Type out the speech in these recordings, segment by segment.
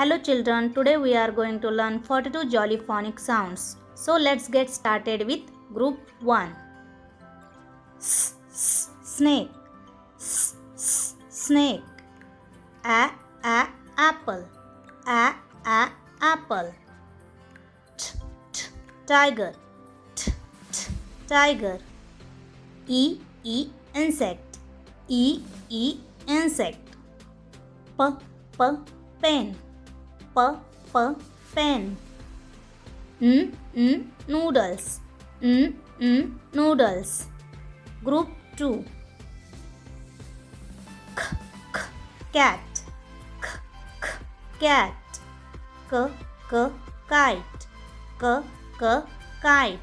Hello children, today we are going to learn 42 jolly phonic sounds. So let's get started with group 1. Snake. Snake. Apple. Apple. Tiger. Tiger. Insect. Insect. Pen. Pen. Noodles. Noodles. Group 2. Cat. Cat. Kite. Kite.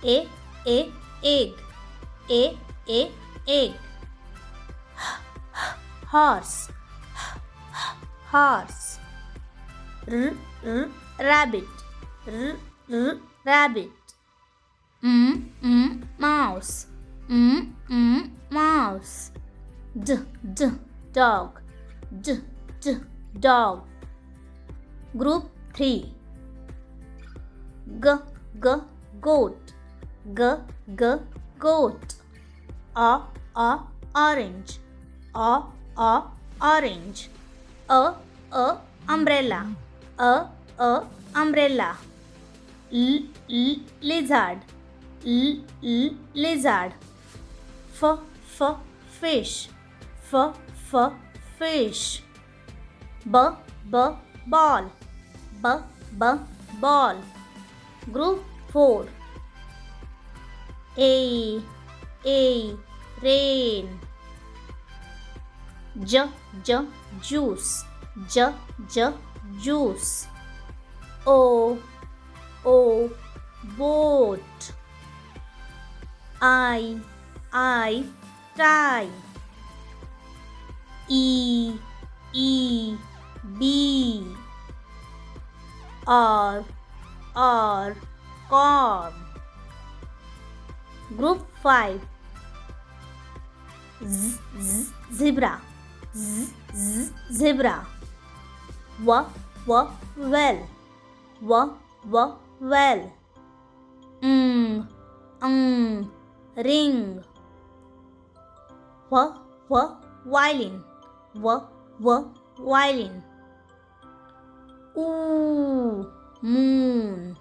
Egg. Egg. Horse. Horse. Rabbit. Rabbit. Mouse. Mouse. Dog. Dog. Group 3. Goat. Goat. Orange. Orange. Umbrella. Umbrella. Lizard. Lizard. Fish. Fish. Ball. Ball. Group 4. Rain. Juice. Juice. Boat. I tie. Bee. R corn. Group 5. Zebra. Zebra. Well. Ring. Violin. Violin. Moon.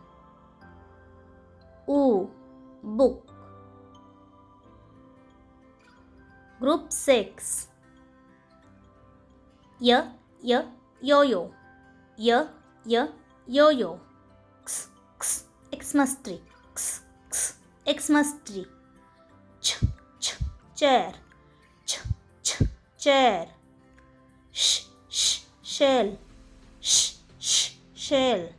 Book. Group 6. Yoyo. Yoyo. Xmas tree. Xmas tree. Chair. Chair. Shell. Shell.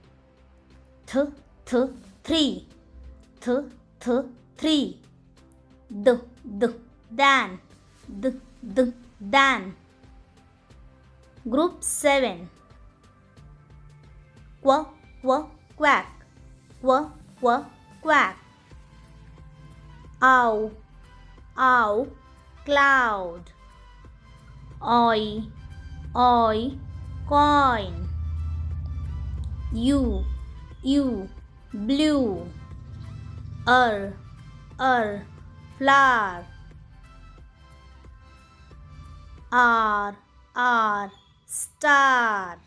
Three. Dan. Dan. Group 7. Quack. Quack. Ow. Cloud. Oi. Coin. U. Blue. Flower. R. Star.